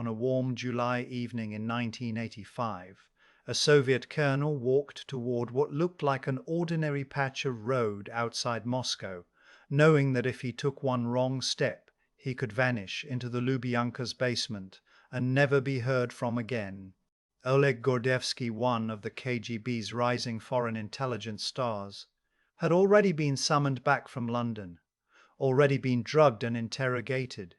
on a warm July evening in 1985, a Soviet colonel walked toward what looked like an ordinary patch of road outside Moscow, knowing that if he took one wrong step, he could vanish into the Lubyanka's basement and never be heard from again. Oleg Gordevsky, one of the KGB's rising foreign intelligence stars, had already been summoned back from London, already been drugged and interrogated,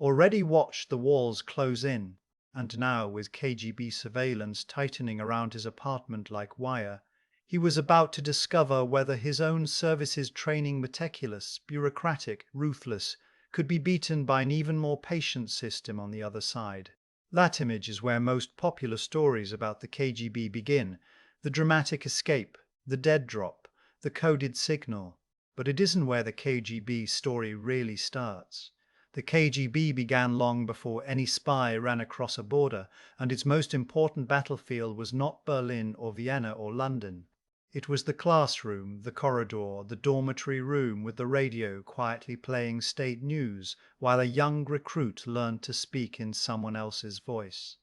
already watched the walls close in, and now, with KGB surveillance tightening around his apartment like wire, he was about to discover whether his own service's training, meticulous, bureaucratic, ruthless, could be beaten by an even more patient system on the other side. That image is where most popular stories about the KGB begin, the dramatic escape, the dead drop, the coded signal. But it isn't where the KGB story really starts. The KGB began long before any spy ran across a border, and its most important battlefield was not Berlin or Vienna or London. It was the classroom, the corridor, the dormitory room with the radio quietly playing state news while a young recruit learned to speak in someone else's voice.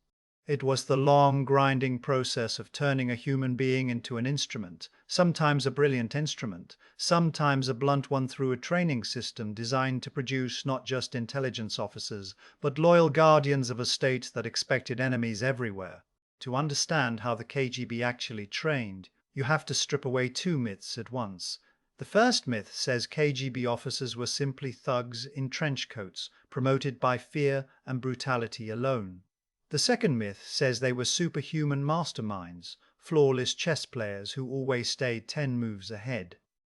It was the long, grinding process of turning a human being into an instrument, sometimes a brilliant instrument, sometimes a blunt one, through a training system designed to produce not just intelligence officers, but loyal guardians of a state that expected enemies everywhere. To understand how the KGB actually trained, you have to strip away two myths at once. The first myth says KGB officers were simply thugs in trench coats, promoted by fear and brutality alone. The second myth says they were superhuman masterminds, flawless chess players who always stayed 10 moves ahead.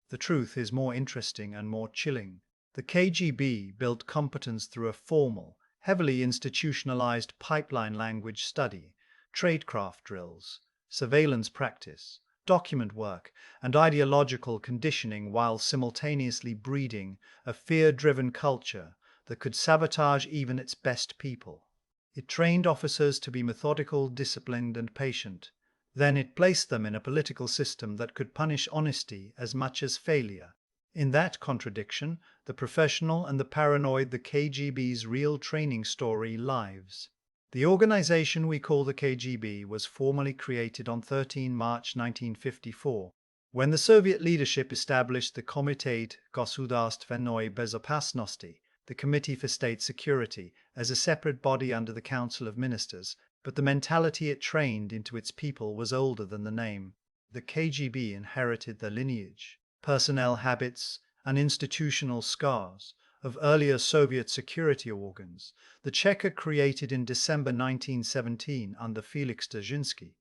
The truth is more interesting and more chilling. The KGB built competence through a formal, heavily institutionalized pipeline language study, tradecraft drills, surveillance practice, document work, and ideological conditioning, while simultaneously breeding a fear-driven culture that could sabotage even its best people. It trained officers to be methodical, disciplined, and patient. Then it placed them in a political system that could punish honesty as much as failure. In that contradiction, the professional and the paranoid, the KGB's real training story lives. The organization we call the KGB was formally created on 13 March 1954, when the Soviet leadership established the Komitet Gosudarstvennoy Bezopasnosti, the Committee for State Security, as a separate body under the Council of Ministers, but the mentality it trained into its people was older than the name. The KGB inherited the lineage, personnel habits, and institutional scars of earlier Soviet security organs, the Cheka created in December 1917 under Felix Dzerzhinsky,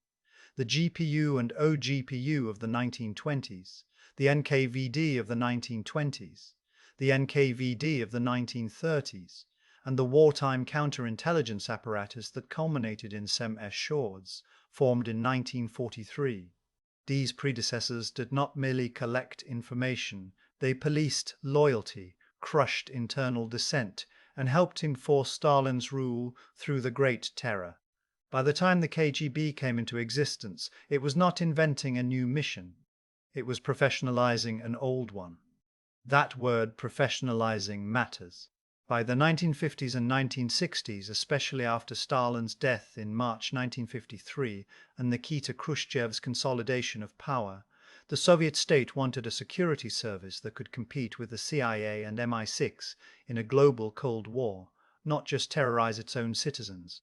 the GPU and OGPU of the 1920s, the NKVD of the 1920s, the NKVD of the 1930s, and the wartime counterintelligence apparatus that culminated in Sem-esh-Shords, formed in 1943. These predecessors did not merely collect information, they policed loyalty, crushed internal dissent, and helped enforce Stalin's rule through the Great Terror. By the time the KGB came into existence, it was not inventing a new mission. It was professionalizing an old one. That word, professionalizing, matters. By the 1950s and 1960s, especially after Stalin's death in March 1953 and Nikita Khrushchev's consolidation of power, the Soviet state wanted a security service that could compete with the CIA and MI6 in a global Cold War, not just terrorize its own citizens.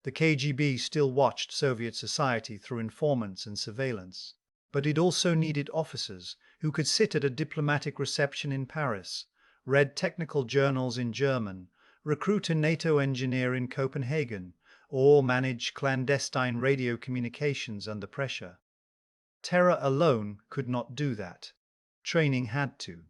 The KGB still watched Soviet society through informants and surveillance, but it also needed officers who could sit at a diplomatic reception in Paris, read technical journals in German, recruit a NATO engineer in Copenhagen, or manage clandestine radio communications under pressure. Terror alone could not do that. Training had to.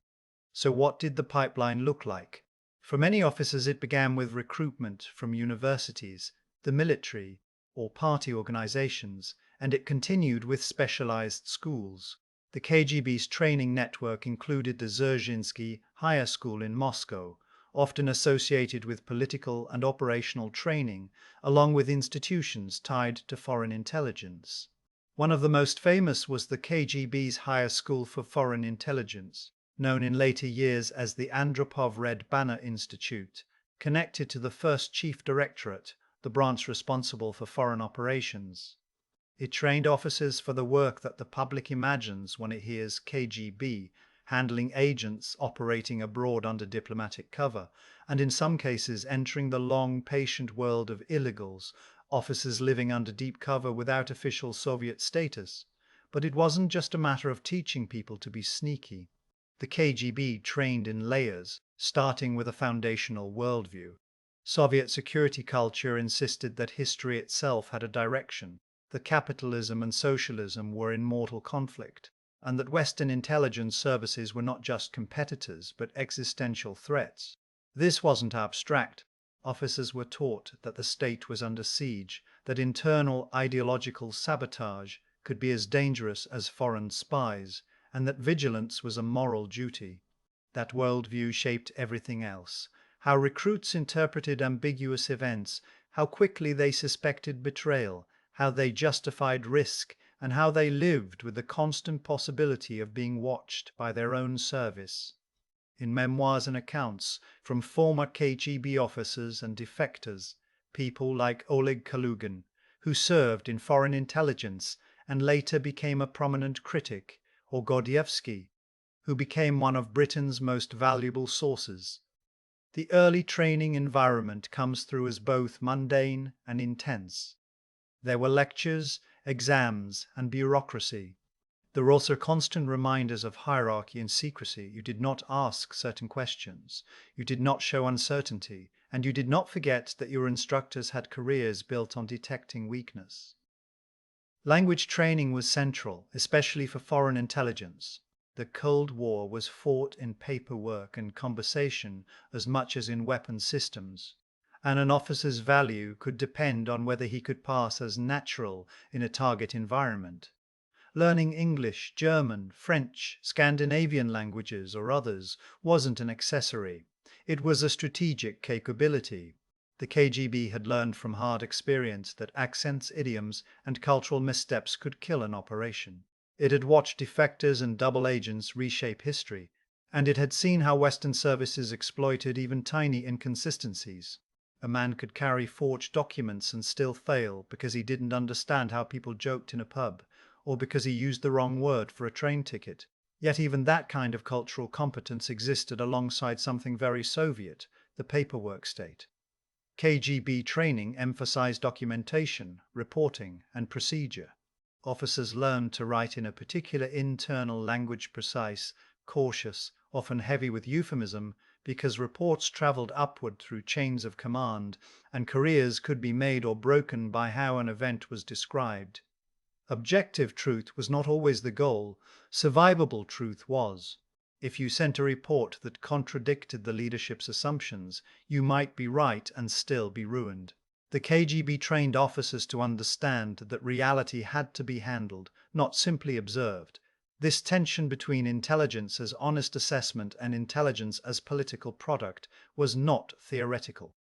So what did the pipeline look like? For many officers, it began with recruitment from universities, the military, or party organizations, and it continued with specialized schools. The KGB's training network included the Dzerzhinsky Higher School in Moscow, often associated with political and operational training, along with institutions tied to foreign intelligence. One of the most famous was the KGB's Higher School for Foreign Intelligence, known in later years as the Andropov Red Banner Institute, connected to the first Chief Directorate, the branch responsible for foreign operations. It trained officers for the work that the public imagines when it hears KGB, handling agents operating abroad under diplomatic cover, and in some cases entering the long, patient world of illegals, officers living under deep cover without official Soviet status. But it wasn't just a matter of teaching people to be sneaky. The KGB trained in layers, starting with a foundational worldview. Soviet security culture insisted that history itself had a direction, that capitalism and socialism were in mortal conflict, and that Western intelligence services were not just competitors but existential threats. This wasn't abstract. Officers were taught that the state was under siege, that internal ideological sabotage could be as dangerous as foreign spies, and that vigilance was a moral duty. That worldview shaped everything else: how recruits interpreted ambiguous events, how quickly they suspected betrayal, how they justified risk, and how they lived with the constant possibility of being watched by their own service. In memoirs and accounts from former KGB officers and defectors, people like Oleg Kalugin, who served in foreign intelligence and later became a prominent critic, or Gordievsky, who became one of Britain's most valuable sources. The early training environment comes through as both mundane and intense. There were lectures, exams, and bureaucracy. There were also constant reminders of hierarchy and secrecy. You did not ask certain questions, you did not show uncertainty, and you did not forget that your instructors had careers built on detecting weakness. Language training was central, especially for foreign intelligence. The Cold War was fought in paperwork and conversation as much as in weapon systems, and an officer's value could depend on whether he could pass as natural in a target environment. Learning English, German, French, Scandinavian languages or others wasn't an accessory. It was a strategic capability. The KGB had learned from hard experience that accents, idioms, and cultural missteps could kill an operation. It had watched defectors and double agents reshape history, and it had seen how Western services exploited even tiny inconsistencies. A man could carry forged documents and still fail because he didn't understand how people joked in a pub, or because he used the wrong word for a train ticket. Yet even that kind of cultural competence existed alongside something very Soviet, the paperwork state. KGB training emphasized documentation, reporting, and procedure. Officers learned to write in a particular internal language, precise, cautious, often heavy with euphemism, because reports traveled upward through chains of command, and careers could be made or broken by how an event was described. Objective truth was not always the goal, survivable truth was. If you sent a report that contradicted the leadership's assumptions, you might be right and still be ruined. The KGB trained officers to understand that reality had to be handled, not simply observed. This tension between intelligence as honest assessment and intelligence as political product was not theoretical.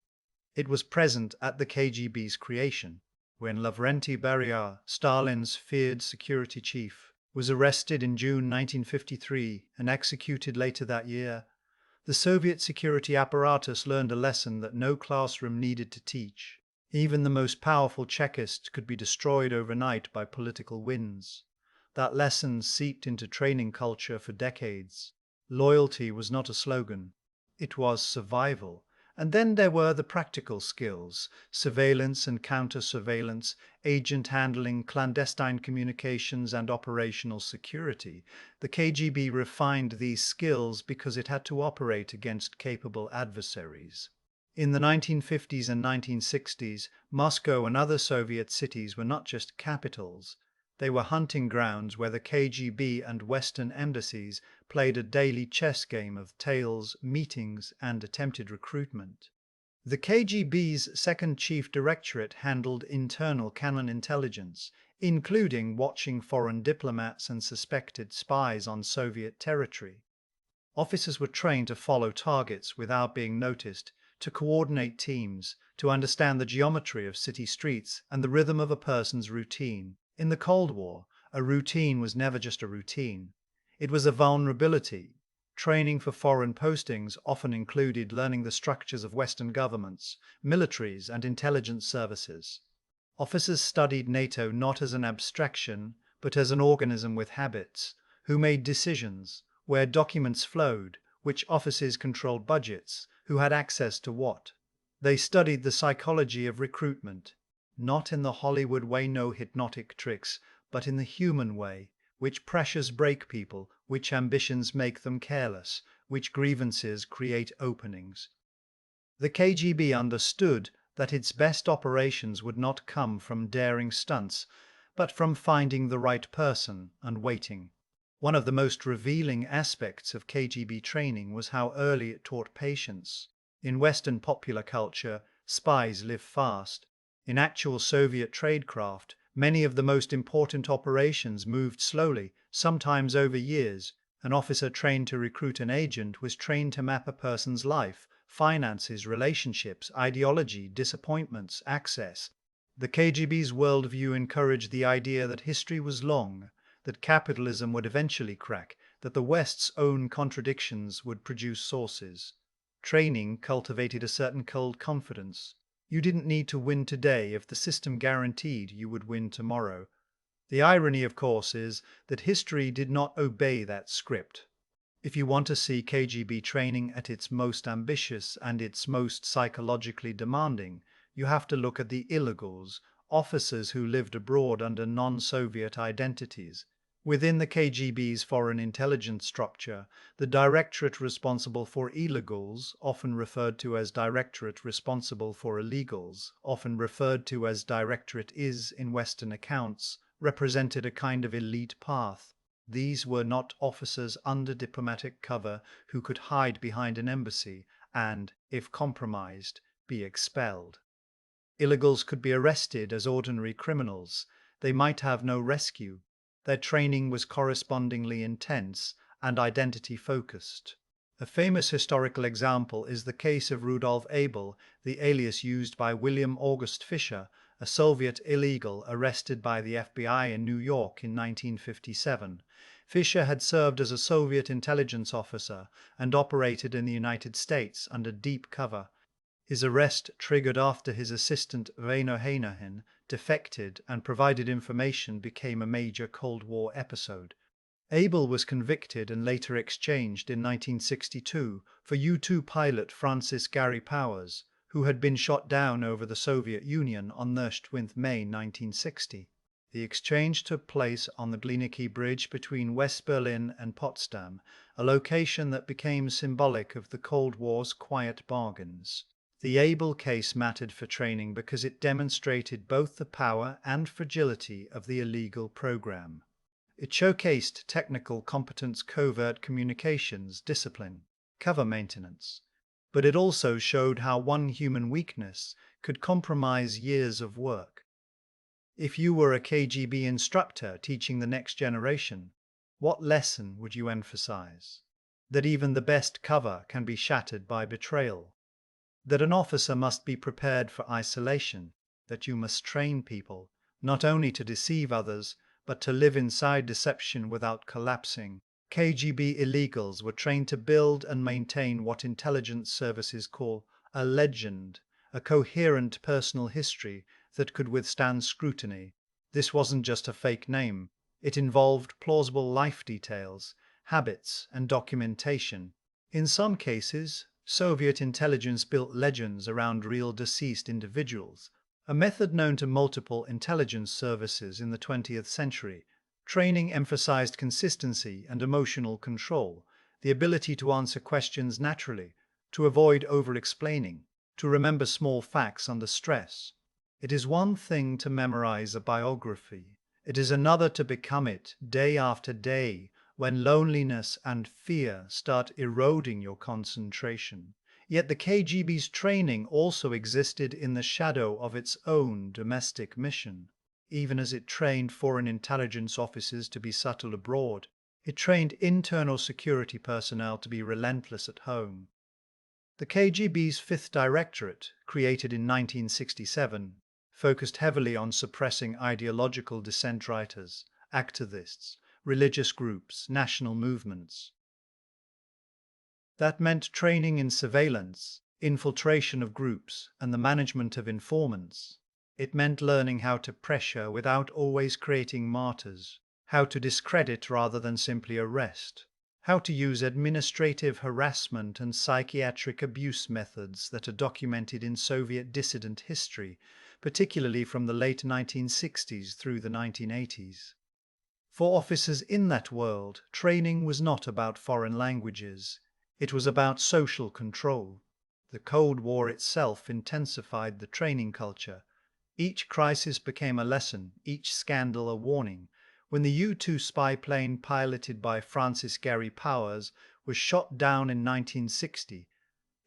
It was present at the KGB's creation. When Lavrentiy Beria, Stalin's feared security chief, was arrested in June 1953 and executed later that year, the Soviet security apparatus learned a lesson that no classroom needed to teach. Even the most powerful Chekist could be destroyed overnight by political winds. That lesson seeped into training culture for decades. Loyalty was not a slogan. It was survival. And then there were the practical skills: surveillance and counter-surveillance, agent handling, clandestine communications, and operational security. The KGB refined these skills because it had to operate against capable adversaries. In the 1950s and 1960s, Moscow and other Soviet cities were not just capitals. They were hunting grounds where the KGB and Western embassies played a daily chess game of tales, meetings, and attempted recruitment. The KGB's Second Chief Directorate handled internal counterintelligence, including watching foreign diplomats and suspected spies on Soviet territory. Officers were trained to follow targets without being noticed, to coordinate teams, to understand the geometry of city streets and the rhythm of a person's routine. In the Cold War, a routine was never just a routine. It was a vulnerability. Training for foreign postings often included learning the structures of Western governments, militaries, and intelligence services. Officers studied NATO not as an abstraction, but as an organism with habits, who made decisions, where documents flowed, which offices controlled budgets, who had access to what. They studied the psychology of recruitment, not in the Hollywood way, no hypnotic tricks, but in the human way, which pressures break people, which ambitions make them careless, which grievances create openings. The KGB understood that its best operations would not come from daring stunts, but from finding the right person and waiting. One of the most revealing aspects of KGB training was how early it taught patience. In Western popular culture, spies live fast. In actual Soviet tradecraft, many of the most important operations moved slowly, sometimes over years. An officer trained to recruit an agent was trained to map a person's life, finances, relationships, ideology, disappointments, access. The KGB's worldview encouraged the idea that history was long, that capitalism would eventually crack, that the West's own contradictions would produce sources. Training cultivated a certain cold confidence. You didn't need to win today if the system guaranteed you would win tomorrow. The irony, of course, is that history did not obey that script. If you want to see KGB training at its most ambitious and its most psychologically demanding, you have to look at the illegals, officers who lived abroad under non-Soviet identities. Within the KGB's foreign intelligence structure, the directorate responsible for illegals, often referred to as directorate responsible for illegals, often referred to as directorate is in Western accounts, represented a kind of elite path. These were not officers under diplomatic cover who could hide behind an embassy and, if compromised, be expelled. Illegals could be arrested as ordinary criminals. They might have no rescue. Their training was correspondingly intense and identity-focused. A famous historical example is the case of Rudolf Abel, the alias used by William August Fisher, a Soviet illegal arrested by the FBI in New York in 1957. Fisher had served as a Soviet intelligence officer and operated in the United States under deep cover. His arrest triggered after his assistant Reino Heinohen defected and provided information became a major Cold War episode. Abel was convicted and later exchanged in 1962 for U-2 pilot Francis Gary Powers, who had been shot down over the Soviet Union on May 1960. The exchange took place on the Glienicke Bridge between West Berlin and Potsdam, a location that became symbolic of the Cold War's quiet bargains. The Abel case mattered for training because it demonstrated both the power and fragility of the illegal program. It showcased technical competence, covert communications, discipline, cover maintenance. But it also showed how one human weakness could compromise years of work. If you were a KGB instructor teaching the next generation, what lesson would you emphasize? That even the best cover can be shattered by betrayal. That an officer must be prepared for isolation. That you must train people, not only to deceive others, but to live inside deception without collapsing. KGB illegals were trained to build and maintain what intelligence services call a legend, a coherent personal history that could withstand scrutiny. This wasn't just a fake name. It involved plausible life details, habits, and documentation. In some cases, Soviet intelligence built legends around real deceased individuals, a method known to multiple intelligence services in the 20th century. Training emphasized consistency and emotional control, the ability to answer questions naturally, to avoid over-explaining, to remember small facts under stress. It is one thing to memorize a biography. It is another to become it day after day when loneliness and fear start eroding your concentration. Yet the KGB's training also existed in the shadow of its own domestic mission. Even as it trained foreign intelligence officers to be subtle abroad, it trained internal security personnel to be relentless at home. The KGB's Fifth Directorate, created in 1967, focused heavily on suppressing ideological dissent writers, activists, religious groups, national movements. That meant training in surveillance, infiltration of groups, and the management of informants. It meant learning how to pressure without always creating martyrs, how to discredit rather than simply arrest, how to use administrative harassment and psychiatric abuse methods that are documented in Soviet dissident history, particularly from the late 1960s through the 1980s. For officers in that world, training was not about foreign languages. It was about social control. The Cold War itself intensified the training culture. Each crisis became a lesson, each scandal a warning. When the U-2 spy plane piloted by Francis Gary Powers was shot down in 1960,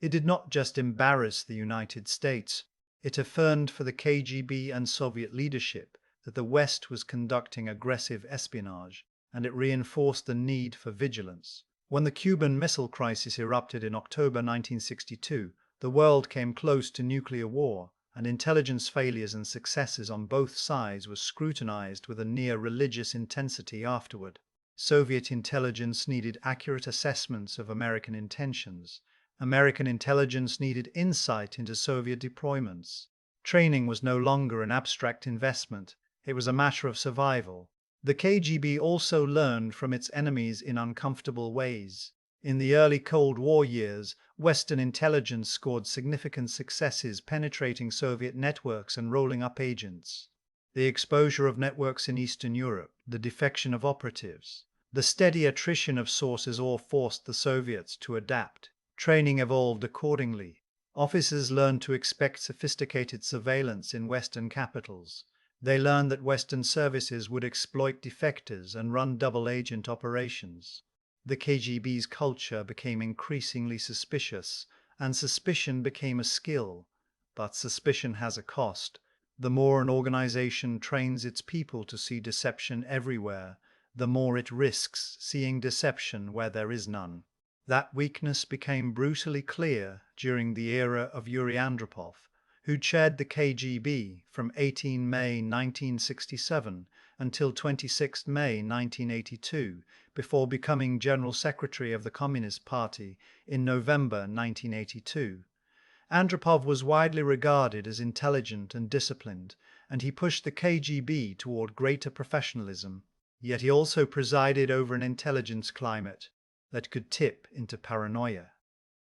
it did not just embarrass the United States, it affirmed for the KGB and Soviet leadership that the West was conducting aggressive espionage, and it reinforced the need for vigilance. When the Cuban Missile Crisis erupted in October 1962, the world came close to nuclear war, and intelligence failures and successes on both sides were scrutinized with a near religious intensity afterward. Soviet intelligence needed accurate assessments of American intentions. American intelligence needed insight into Soviet deployments. Training was no longer an abstract investment, it was a matter of survival. The KGB also learned from its enemies in uncomfortable ways. In the early Cold War years, Western intelligence scored significant successes penetrating Soviet networks and rolling up agents. The exposure of networks in Eastern Europe, the defection of operatives, the steady attrition of sources all forced the Soviets to adapt. Training evolved accordingly. Officers learned to expect sophisticated surveillance in Western capitals. They learned that Western services would exploit defectors and run double-agent operations. The KGB's culture became increasingly suspicious, and suspicion became a skill. But suspicion has a cost. The more an organization trains its people to see deception everywhere, the more it risks seeing deception where there is none. That weakness became brutally clear during the era of Yuri Andropov, who chaired the KGB from 18 May 1967 until 26 May 1982, before becoming General Secretary of the Communist Party in November 1982. Andropov was widely regarded as intelligent and disciplined, and he pushed the KGB toward greater professionalism. Yet he also presided over an intelligence climate that could tip into paranoia.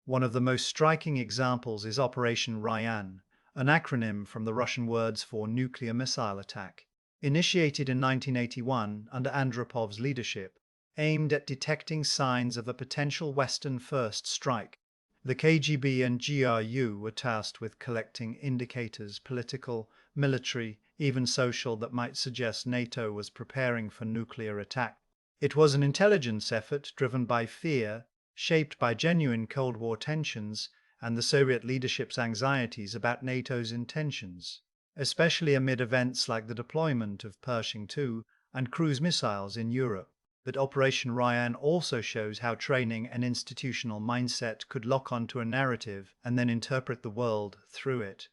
One of the most striking examples is Operation Ryan, an acronym from the Russian words for nuclear missile attack. Initiated in 1981 under Andropov's leadership, aimed at detecting signs of a potential Western first strike. The KGB and GRU were tasked with collecting indicators, political, military, even social, that might suggest NATO was preparing for nuclear attack. It was an intelligence effort driven by fear, shaped by genuine Cold War tensions and the Soviet leadership's anxieties about NATO's intentions, especially amid events like the deployment of Pershing II and cruise missiles in Europe. But Operation Ryan also shows how training and institutional mindset could lock onto a narrative and then interpret the world through it.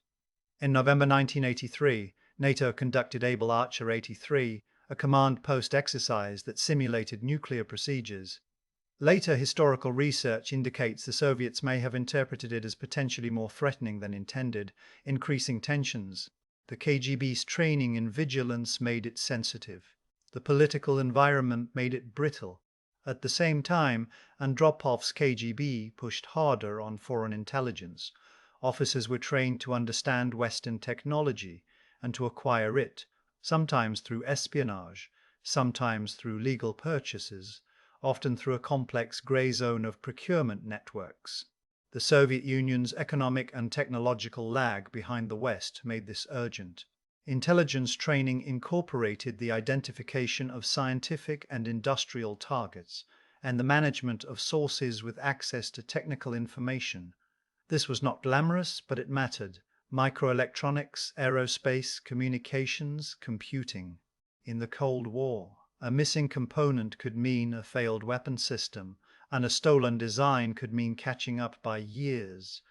In November 1983, NATO conducted Able Archer 83, a command post exercise that simulated nuclear procedures. Later historical research indicates the Soviets may have interpreted it as potentially more threatening than intended, increasing tensions. The KGB's training in vigilance made it sensitive. The political environment made it brittle. At the same time, Andropov's KGB pushed harder on foreign intelligence. Officers were trained to understand Western technology and to acquire it, sometimes through espionage, sometimes through legal purchases, often through a complex grey zone of procurement networks. The Soviet Union's economic and technological lag behind the West made this urgent. Intelligence training incorporated the identification of scientific and industrial targets and the management of sources with access to technical information. This was not glamorous, but it mattered. Microelectronics, aerospace, communications, computing. In the Cold War, a missing component could mean a failed weapon system, and a stolen design could mean catching up by years.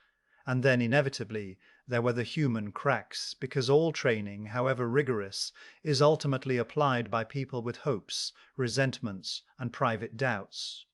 And then, inevitably, there were the human cracks, because all training, however rigorous, is ultimately applied by people with hopes, resentments, and private doubts.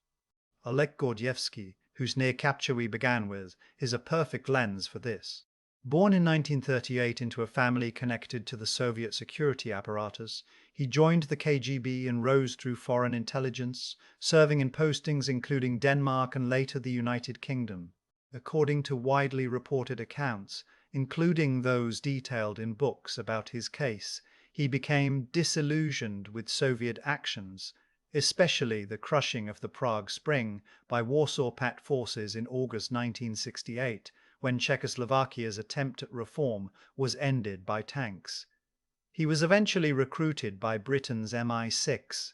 Oleg Gordievsky, whose near capture we began with, is a perfect lens for this. Born in 1938 into a family connected to the Soviet security apparatus, he joined the KGB and rose through foreign intelligence, serving in postings including Denmark and later the United Kingdom. According to widely reported accounts, including those detailed in books about his case, he became disillusioned with Soviet actions, especially the crushing of the Prague Spring by Warsaw Pact forces in August 1968, when Czechoslovakia's attempt at reform was ended by tanks. He was eventually recruited by Britain's MI6.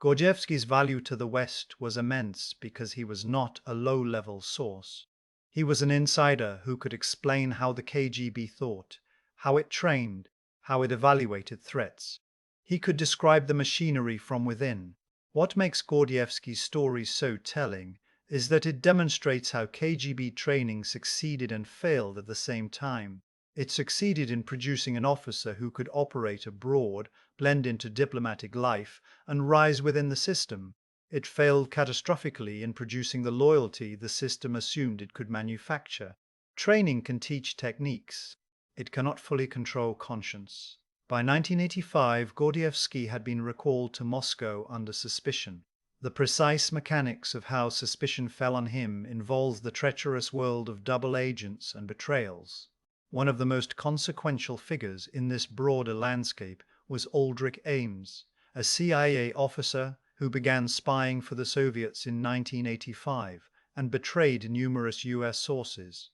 Gordievsky's value to the West was immense because he was not a low-level source. He was an insider who could explain how the KGB thought, how it trained, how it evaluated threats. He could describe the machinery from within. What makes Gordievsky's story so telling is that it demonstrates how KGB training succeeded and failed at the same time. It succeeded in producing an officer who could operate abroad, blend into diplomatic life, and rise within the system. It failed catastrophically in producing the loyalty the system assumed it could manufacture. Training can teach techniques. It cannot fully control conscience. By 1985, Gordievsky had been recalled to Moscow under suspicion. The precise mechanics of how suspicion fell on him involves the treacherous world of double agents and betrayals. One of the most consequential figures in this broader landscape was Aldrich Ames, a CIA officer who began spying for the Soviets in 1985 and betrayed numerous US sources.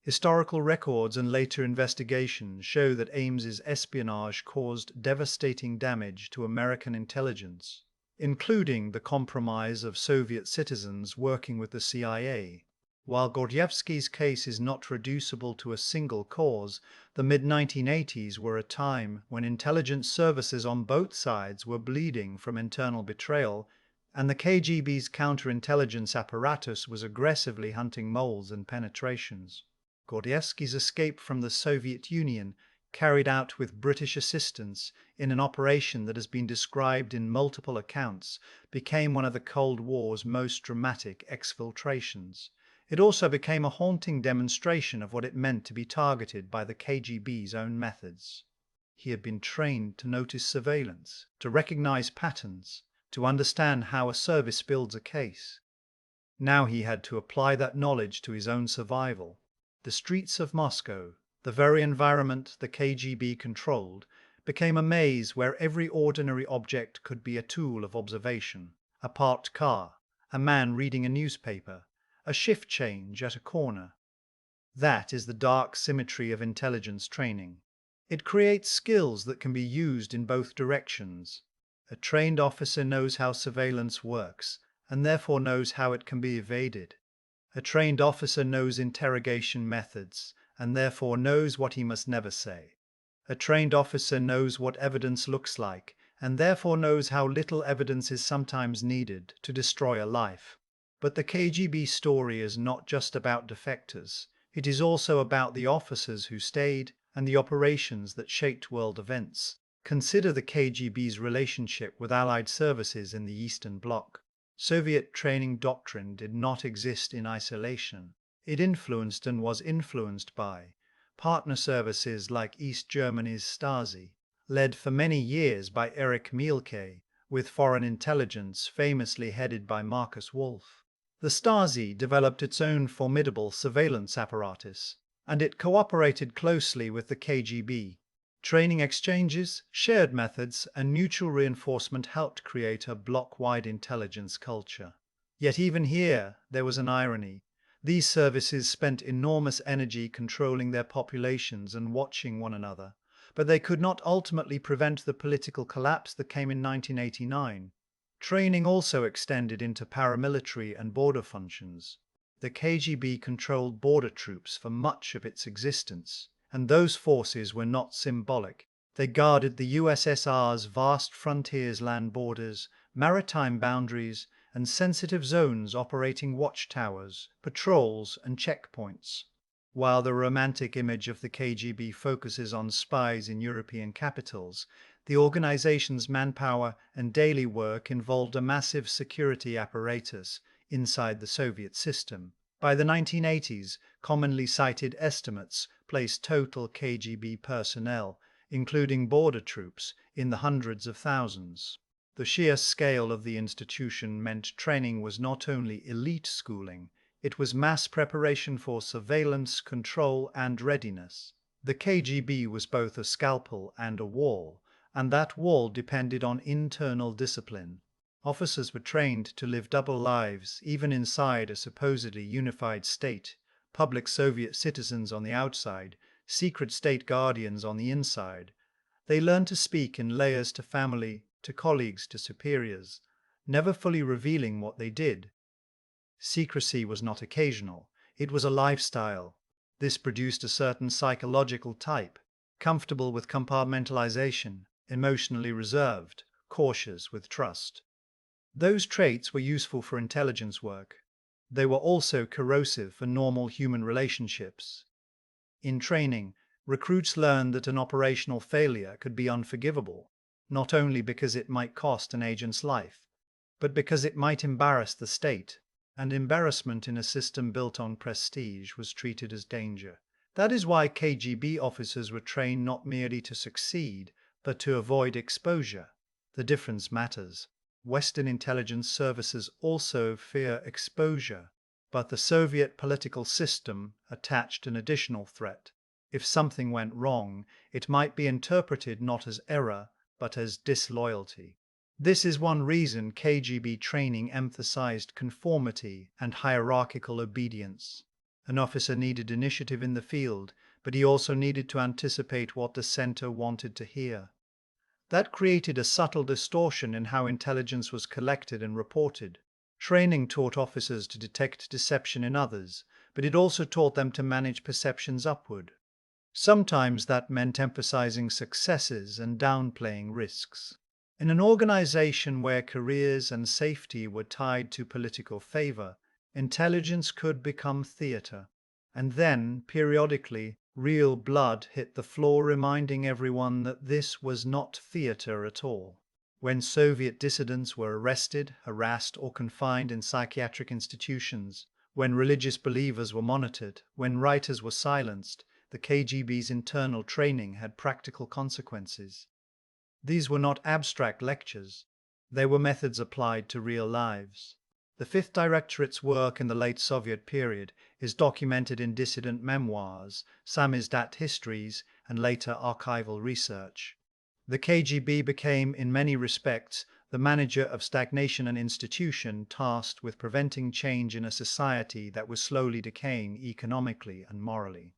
Historical records and later investigations show that Ames's espionage caused devastating damage to American intelligence, including the compromise of Soviet citizens working with the CIA. While Gordievsky's case is not reducible to a single cause, the mid-1980s were a time when intelligence services on both sides were bleeding from internal betrayal, and the KGB's counterintelligence apparatus was aggressively hunting moles and penetrations. Gordievsky's escape from the Soviet Union, carried out with British assistance in an operation that has been described in multiple accounts, became one of the Cold War's most dramatic exfiltrations. It also became a haunting demonstration of what it meant to be targeted by the KGB's own methods. He had been trained to notice surveillance, to recognize patterns, to understand how a service builds a case. Now he had to apply that knowledge to his own survival. The streets of Moscow, the very environment the KGB controlled, became a maze where every ordinary object could be a tool of observation. A parked car, a man reading a newspaper, a shift change at a corner. That is the dark symmetry of intelligence training. It creates skills that can be used in both directions. A trained officer knows how surveillance works, and therefore knows how it can be evaded. A trained officer knows interrogation methods, and therefore knows what he must never say. A trained officer knows what evidence looks like, and therefore knows how little evidence is sometimes needed to destroy a life. But the KGB story is not just about defectors. It is also about the officers who stayed and the operations that shaped world events. Consider the KGB's relationship with Allied services in the Eastern Bloc. Soviet training doctrine did not exist in isolation. It influenced and was influenced by partner services like East Germany's Stasi, led for many years by Erich Mielke, with foreign intelligence famously headed by Markus Wolf. The Stasi developed its own formidable surveillance apparatus, and it cooperated closely with the KGB. Training exchanges, shared methods, and mutual reinforcement helped create a bloc-wide intelligence culture. Yet even here, there was an irony. These services spent enormous energy controlling their populations and watching one another, but they could not ultimately prevent the political collapse that came in 1989. Training also extended into paramilitary and border functions. The KGB controlled border troops for much of its existence. And those forces were not symbolic. They guarded the USSR's vast frontiers, land borders, maritime boundaries, and sensitive zones, operating watchtowers, patrols, and checkpoints. While the romantic image of the KGB focuses on spies in European capitals, the organization's manpower and daily work involved a massive security apparatus inside the Soviet system. By the 1980s, commonly cited estimates placed total KGB personnel, including border troops, in the hundreds of thousands. The sheer scale of the institution meant training was not only elite schooling, it was mass preparation for surveillance, control, and readiness. The KGB was both a scalpel and a wall, and that wall depended on internal discipline. Officers were trained to live double lives, even inside a supposedly unified state, public Soviet citizens on the outside, secret state guardians on the inside. They learned to speak in layers to family, to colleagues, to superiors, never fully revealing what they did. Secrecy was not occasional, it was a lifestyle. This produced a certain psychological type, comfortable with compartmentalization, emotionally reserved, cautious with trust. Those traits were useful for intelligence work. They were also corrosive for normal human relationships. In training, recruits learned that an operational failure could be unforgivable, not only because it might cost an agent's life, but because it might embarrass the state, and embarrassment in a system built on prestige was treated as danger. That is why KGB officers were trained not merely to succeed, but to avoid exposure. The difference matters. Western intelligence services also fear exposure, but the Soviet political system attached an additional threat. If something went wrong, it might be interpreted not as error, but as disloyalty. This is one reason KGB training emphasized conformity and hierarchical obedience. An officer needed initiative in the field, but he also needed to anticipate what the center wanted to hear. That created a subtle distortion in how intelligence was collected and reported. Training taught officers to detect deception in others, but it also taught them to manage perceptions upward. Sometimes that meant emphasizing successes and downplaying risks. In an organization where careers and safety were tied to political favor, intelligence could become theater. And then, periodically, real blood hit the floor, reminding everyone that this was not theater at all. When Soviet dissidents were arrested, harassed, or confined in psychiatric institutions, when religious believers were monitored, when writers were silenced, the KGB's internal training had practical consequences. These were not abstract lectures. They were methods applied to real lives. The Fifth Directorate's work in the late Soviet period is documented in dissident memoirs, samizdat histories, and later archival research. The KGB became, in many respects, the manager of stagnation, an institution tasked with preventing change in a society that was slowly decaying economically and morally.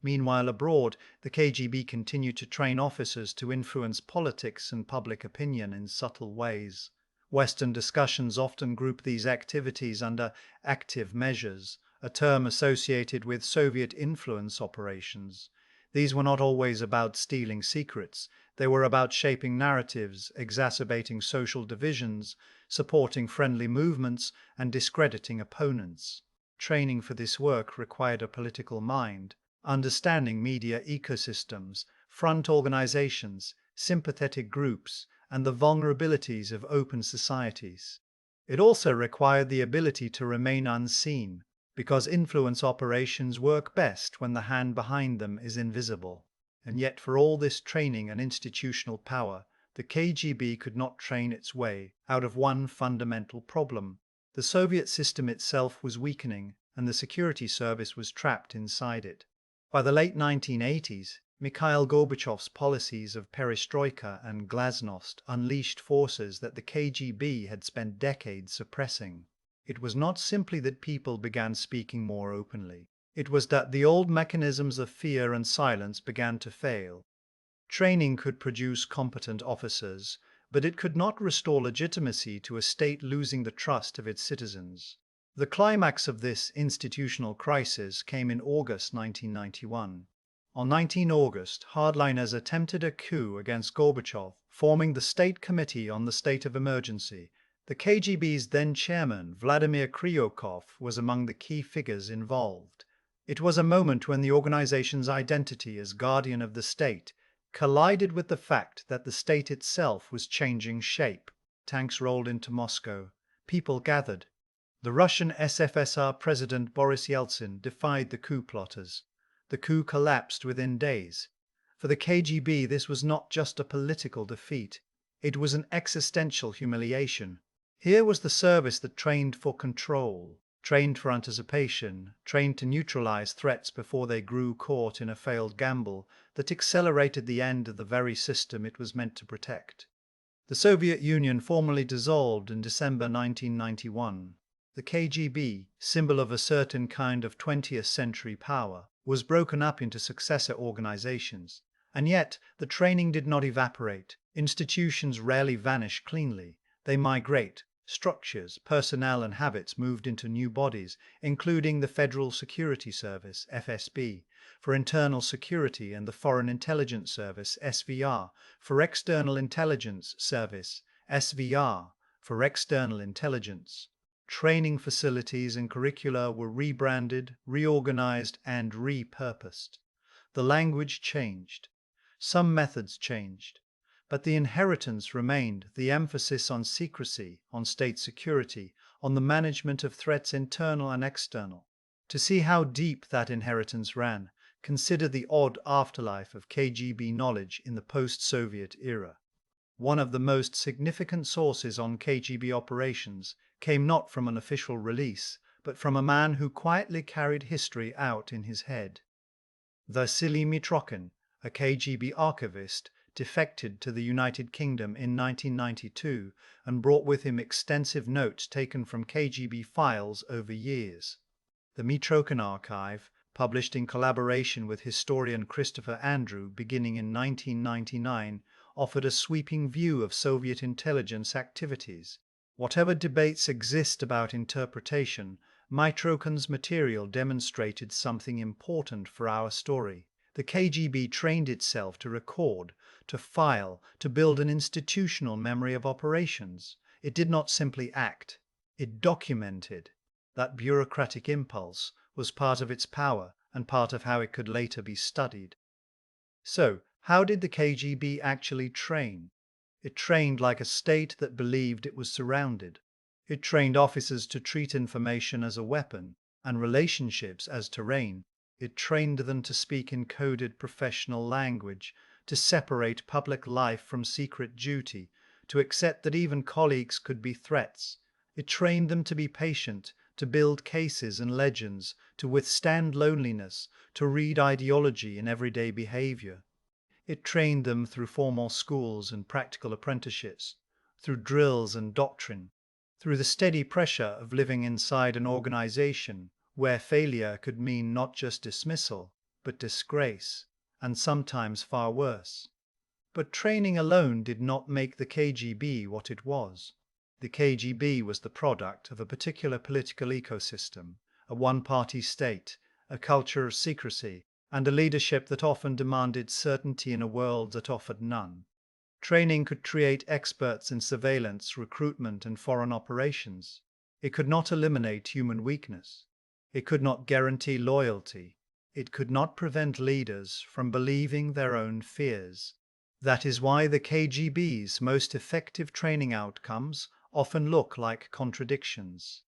Meanwhile, abroad, the KGB continued to train officers to influence politics and public opinion in subtle ways. Western discussions often group these activities under active measures, a term associated with Soviet influence operations. These were not always about stealing secrets. They were about shaping narratives, exacerbating social divisions, supporting friendly movements, and discrediting opponents. Training for this work required a political mind, understanding media ecosystems, front organizations, sympathetic groups, and the vulnerabilities of open societies. It also required the ability to remain unseen, because influence operations work best when the hand behind them is invisible. And yet, for all this training and institutional power, the KGB could not train its way out of one fundamental problem. The Soviet system itself was weakening, and the security service was trapped inside it. By the late 1980s, Mikhail Gorbachev's policies of perestroika and glasnost unleashed forces that the KGB had spent decades suppressing. It was not simply that people began speaking more openly. It was that the old mechanisms of fear and silence began to fail. Training could produce competent officers, but it could not restore legitimacy to a state losing the trust of its citizens. The climax of this institutional crisis came in August 1991. On 19 August, hardliners attempted a coup against Gorbachev, forming the State Committee on the State of Emergency. The KGB's then chairman, Vladimir Kryukov, was among the key figures involved. It was a moment when the organization's identity as guardian of the state collided with the fact that the state itself was changing shape. Tanks rolled into Moscow. People gathered. The Russian SFSR President Boris Yeltsin defied the coup plotters. The coup collapsed within days. For the KGB, this was not just a political defeat. It was an existential humiliation. Here was the service that trained for control, trained for anticipation, trained to neutralize threats before they grew caught in a failed gamble that accelerated the end of the very system it was meant to protect. The Soviet Union formally dissolved in December 1991. The KGB, symbol of a certain kind of 20th century power, was broken up into successor organizations. And yet, the training did not evaporate. Institutions rarely vanish cleanly. They migrate. Structures, personnel, and habits moved into new bodies, including the Federal Security Service, FSB, for internal security, and the Foreign Intelligence Service, SVR, for External Intelligence Service, SVR, for external intelligence. Training facilities and curricula were rebranded, reorganized, and repurposed. The language changed. Some methods changed. But the inheritance remained, the emphasis on secrecy, on state security, on the management of threats internal and external. To see how deep that inheritance ran, consider the odd afterlife of KGB knowledge in the post-Soviet era. One of the most significant sources on KGB operations came not from an official release, but from a man who quietly carried history out in his head. Vasily Mitrokhin, a KGB archivist, defected to the United Kingdom in 1992 and brought with him extensive notes taken from KGB files over years. The Mitrokhin Archive, published in collaboration with historian Christopher Andrew beginning in 1999, offered a sweeping view of Soviet intelligence activities. Whatever debates exist about interpretation, Mitrokhin's material demonstrated something important for our story. The KGB trained itself to record, to file, to build an institutional memory of operations. It did not simply act, it documented. That bureaucratic impulse was part of its power and part of how it could later be studied. So, how did the KGB actually train? It trained like a state that believed it was surrounded. It trained officers to treat information as a weapon and relationships as terrain. It trained them to speak in coded professional language, to separate public life from secret duty, to accept that even colleagues could be threats. It trained them to be patient, to build cases and legends, to withstand loneliness, to read ideology in everyday behavior. It trained them through formal schools and practical apprenticeships, through drills and doctrine, through the steady pressure of living inside an organization where failure could mean not just dismissal, but disgrace, and sometimes far worse. But training alone did not make the KGB what it was. The KGB was the product of a particular political ecosystem, a one-party state, a culture of secrecy, and a leadership that often demanded certainty in a world that offered none. Training could create experts in surveillance, recruitment, and foreign operations. It could not eliminate human weakness. It could not guarantee loyalty. It could not prevent leaders from believing their own fears. That is why the KGB's most effective training outcomes often look like contradictions.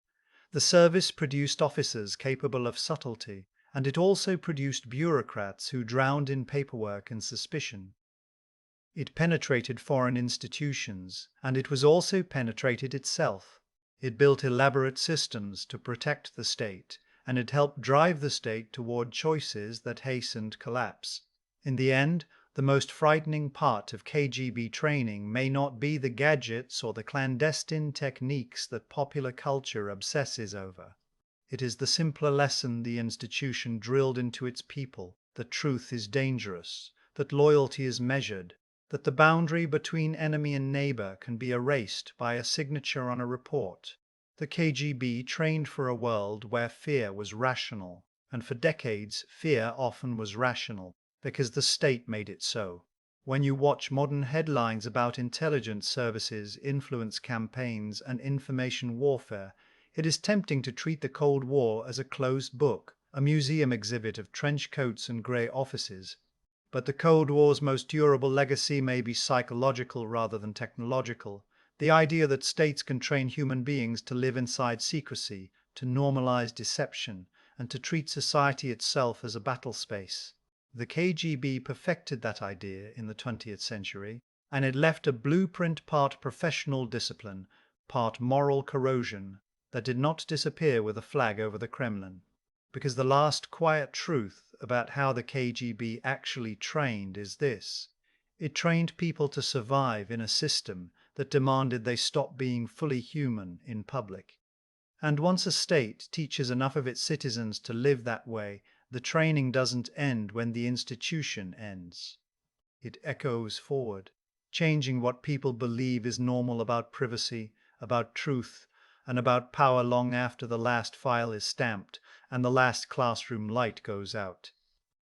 The service produced officers capable of subtlety, and it also produced bureaucrats who drowned in paperwork and suspicion. It penetrated foreign institutions, and it was also penetrated itself. It built elaborate systems to protect the state, and it helped drive the state toward choices that hastened collapse. In the end, the most frightening part of KGB training may not be the gadgets or the clandestine techniques that popular culture obsesses over. It is the simpler lesson the institution drilled into its people, that truth is dangerous, that loyalty is measured, that the boundary between enemy and neighbor can be erased by a signature on a report. The KGB trained for a world where fear was rational, and for decades fear often was rational, because the state made it so. When you watch modern headlines about intelligence services, influence campaigns, and information warfare, it is tempting to treat the Cold War as a closed book, a museum exhibit of trench coats and grey offices. But the Cold War's most durable legacy may be psychological rather than technological. The idea that states can train human beings to live inside secrecy, to normalize deception, and to treat society itself as a battle space. The KGB perfected that idea in the 20th century, and it left a blueprint part professional discipline, part moral corrosion, that did not disappear with a flag over the Kremlin. Because the last quiet truth about how the KGB actually trained is this: it trained people to survive in a system that demanded they stop being fully human in public. And once a state teaches enough of its citizens to live that way, the training doesn't end when the institution ends. It echoes forward, changing what people believe is normal about privacy, about truth, and about power long after the last file is stamped and the last classroom light goes out.